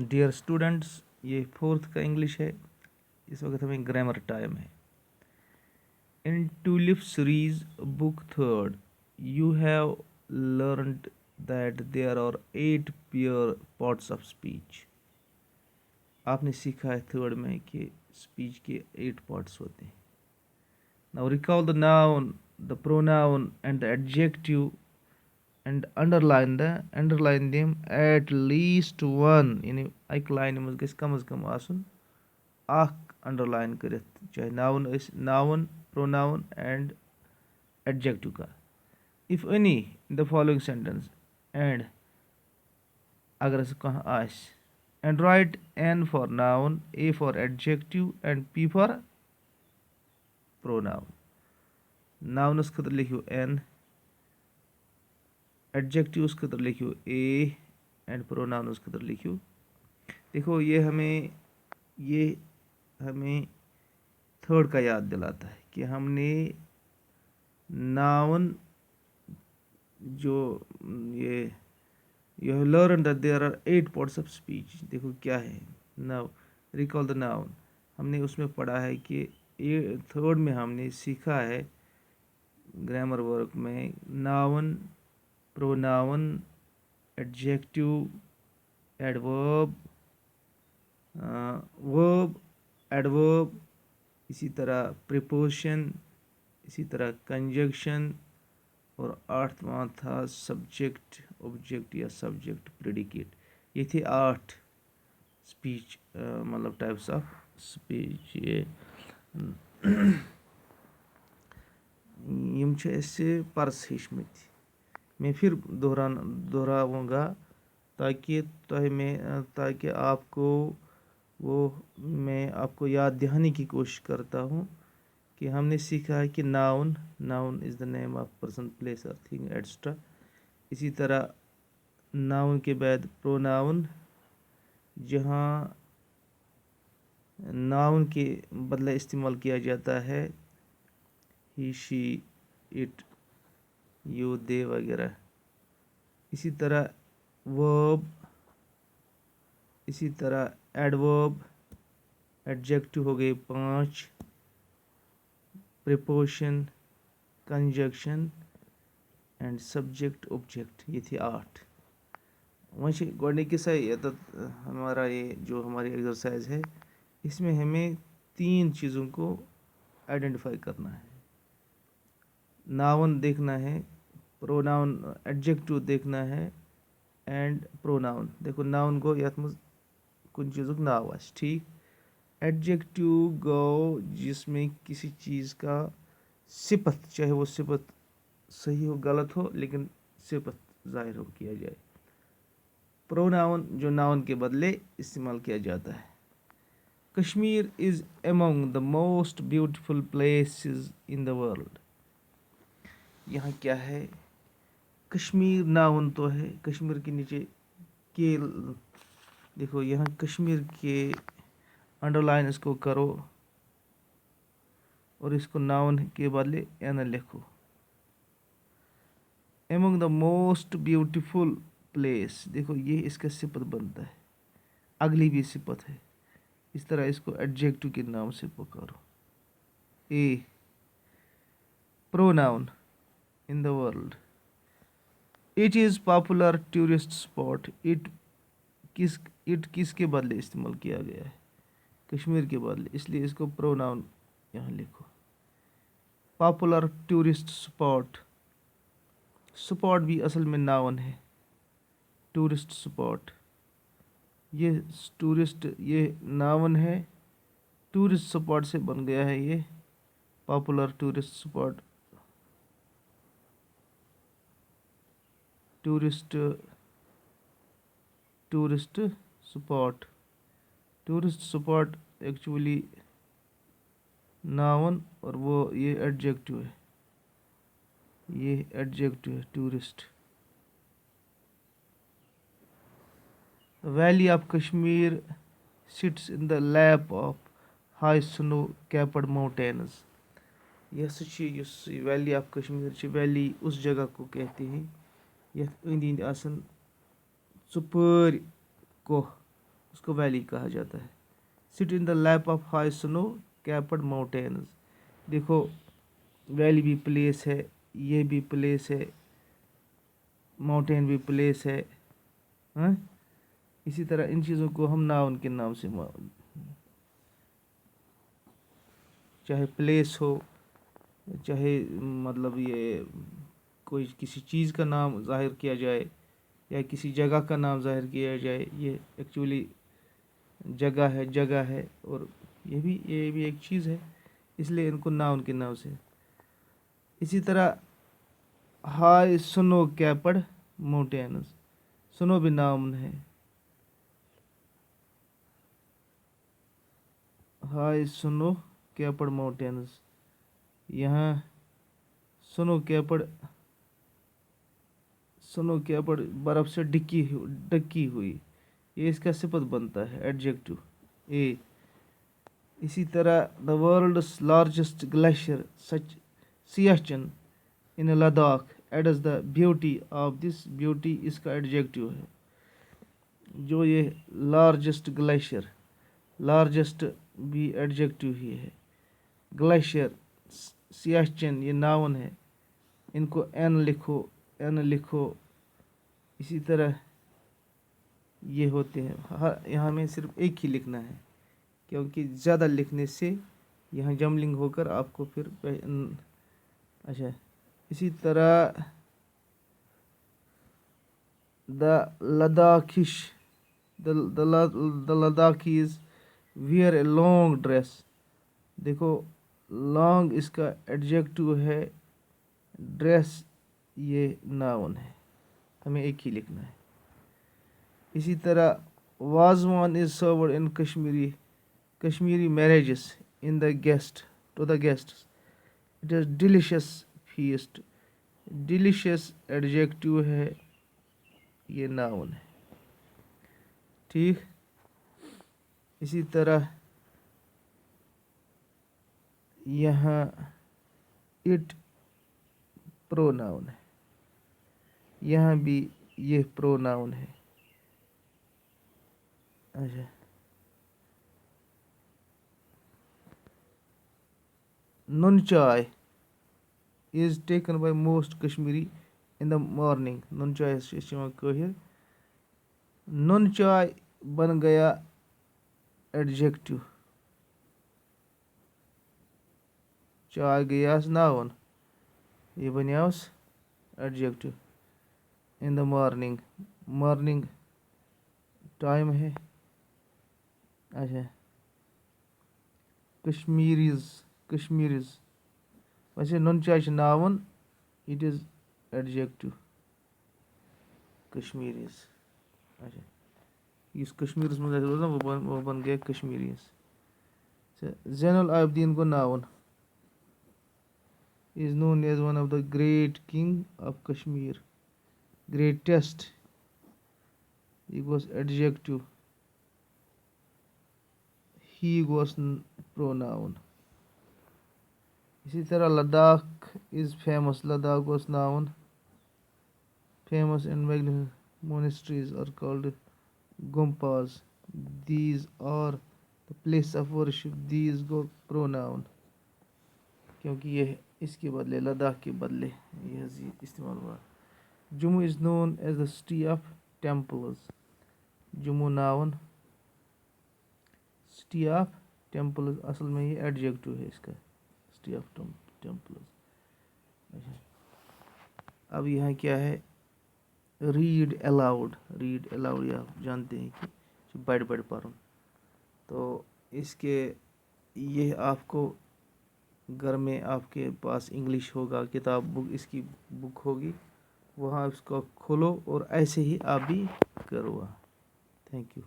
Dear students, ये fourth का English है। इस वक्त हमें ग्रामर टाइम है। In Tulip series book third you have learned that there are 8 pair parts of speech. आपने सीखा है थर्ड में कि स्पीच के 8 पार्ट्स होते हैं। Now recall the noun, the pronoun and the adjective and underline them at least one, यानी एक लाइन में गژھِ कम از कम आसुन اکھ अंडरलाइन करित, चाहे नाउन प्रोनाउन एंड एडजेक्टिव का। if any in the following sentence, and अगर ऐसा कहाँ आस, and write N for noun, A for adjective and P for pronoun. Nouns खतर लिखियो N, एडजेक्टिव्स खतर लिखियो ए एंड प्रोनाउन्स खतर लिखियो। देखो ये हमें थर्ड का याद दिलाता है कि हमने नाउन जो ये you have learn that there are 8 parts of speech. देखो क्या है, नाउ रिकॉल द नाउन। हमने उसमें पढ़ा है कि ये थर्ड में हमने सीखा है ग्रामर वर्क में noun, pronoun, adjective, adverb, verb, adverb, इसी तरह प्रीपोजिशन, इसी तरह कंजक्शन, और आठवां था सब्जेक्ट, ऑब्जेक्ट या सब्जेक्ट, प्रेडिकेट। ये थे 8 स्पीच मतलब टाइप्स ऑफ स्पीच। ये यम छ ऐसे पर्स हेचमत। मैं फिर दोहराऊँगा ताकि आपको मैं आपको याद दिलाने की कोशिश करता हूँ कि हमने सीखा है कि noun is the name of person, place और थिंग एट्सट्रा। इसी तरह नाउन के बाद प्रोनाउन, जहाँ नाउन के बदले इस्तेमाल किया जाता है ही, शी, इट, यू, दे वगैरह। इसी तरह वर्ब, इसी तरह एडवर्ब, एडजेक्टिव हो गए 5, preposition, conjunction and subject object, ये थे 8। वहीं गोडनिकिस हमारा ये जो हमारी एक्सरसाइज है, इसमें हमें 3 चीज़ों को आइडेंटिफाई करना है। नाउन देखना है, प्रोनाउन एडजेक्टिव देखना है एंड प्रोनाउन। देखो नाउन गो यथ मज कुछ चीज़ नाव आस, ठीक। एडजेक्टिव गो जिसमें किसी चीज़ का सिफत, चाहे वो सिफत सही हो गलत हो, लेकिन सिफत जाहिर हो किया जाए। प्रोनाउन जो नाउन के बदले इस्तेमाल किया जाता है। Kashmir is among the most beautiful places in the world. यहाँ क्या है, कश्मीर नाउन तो है, कश्मीर के नीचे के, देखो यहाँ कश्मीर के अंडरलाइन इसको करो और इसको नाउन के बदले एन लिखो। Among the most beautiful place, देखो ये इसका सिफत बनता है, अगली भी सिफत है। इस तरह इसको एडजेक्टिव के नाम से पुकारो। A pronoun in the world, it is popular tourist spot. It किसके बदले इस्तेमाल किया गया है, कश्मीर के बदले, इसलिए इसको प्रोनाउन यहाँ लिखो। पॉपुलर टूरिस्ट स्पॉट, स्पॉट भी असल में नाउन है, टूरिस्ट स्पॉट, ये टूरिस्ट ये नाउन है, टूरिस्ट स्पॉट से बन गया है ये popular tourist spot. Tourist spot actually noun, और वो ये एडजेक्टिव है, ये एडजेक्टिव है tourist. Valley of Kashmir sits in the lap of high snow capped mountains. यह वैली ऑफ कश्मीर, वैली उस जगह को कहते हैं यथ अंद अंद आसन चुपर कोह اس کو ویلی کہا جاتا ہے. سٹ ان دا لیپ آف ہائی سنو کیپڈ ماؤنٹینز. دیکھو ویلی بھی پلیس ہے, یہ بھی پلیس ہے, ماؤنٹین بھی پلیس ہے. ہاں اسی طرح ان چیزوں کو ہم ناؤن کے نام سے چاہے پلیس ہو, چاہے مطلب یہ کوئی کسی چیز کا نام ظاہر کیا جائے یا کسی جگہ کا نام ظاہر کیا جائے, یہ ایکچولی جگہ ہے اور یہ بھی ایک چیز ہے, اس لیے ان کو ناؤن کے نام سے. اسی طرح ہائی سنو کیپڈ ماؤنٹینز, سنو بھی ناؤن ہے. ہائی سنو کیپڈ ماؤنٹینز, یہاں سنو کیپڈ برف سے ڈکی ہوئی, یہ اس کا صفت بنتا ہے ایڈجیکٹو اے. اسی طرح the world's largest glacier Siachen in Ladakh adds the beauty of this, beauty اس کا ایڈجیکٹو ہے. جو یہ لارجسٹ گلیشیئر, لارجسٹ بھی ایڈجیکٹو ہی ہے, گلیشیئر سیاچن یہ ناؤن ہے, ان کو این لکھو. اسی طرح یہ ہوتے ہیں, یہاں میں صرف ایک ہی لکھنا ہے کیونکہ زیادہ لکھنے سے یہاں جملنگ ہو کر آپ کو پھر اچھا. اسی طرح دا لداخیز ویئر اے لانگ ڈریس. دیکھو لانگ اس کا ایڈجیکٹو ہے, ڈریس یہ ناؤن ہے, ہمیں ایک ہی لکھنا ہے. اسی طرح wazwan is served in Kashmiri marriages in the guest to the guests, it is delicious feast. Delicious adjective ہے, یہ ناؤن ہے. ٹھیک. اسی طرح یہاں اٹ پرو ناؤن ہے, یہاں بھی یہ پرو ناؤن ہے. اچھا نون چائے is taken by most Kashmiri in the morning. نون چائے سے یوان کٲشِر, نون چائے بن گیا ایڈجیکٹو, چائے گیاس ناؤن, یہ بنیاس adjective. In the morning time ہے. اچھا کشمیریز ویسے نون چائے چھِ noun, it is adjective Kashmiris. اچھا یُس کشمیٖرس منٛز آسہِ روزان وہ بن گیا کشمیریز. زین العابدین گوٚو noun, is known as one of the great king of Kashmir, greatest, he was adjective, he was pronoun. اسی طرح Ladakh is famous, Ladakh was noun, famous and magnificent monasteries are called gompas, these are the place of worship, these go pronoun, کیونکہ یہ اس کے بدلے لداخ کے بدلے یہ استعمال ہوا. Jammu is known as the city of temples, Jammu noun, city of temples اصل میں یہ ایڈجیکٹو ہے اس کا, سٹی آف ٹیمپلز. اچھا اب یہاں کیا ہے, ریڈ الاؤڈ یہ آپ جانتے ہیں کہ بڑھ پڑھن, تو اس کے یہ آپ کو گھر میں آپ کے پاس انگلش ہوگا, کتاب بک اس کی بک ہوگی, وہاں اس کو کھولو اور ایسے ہی آپ بھی کرو. Thank you.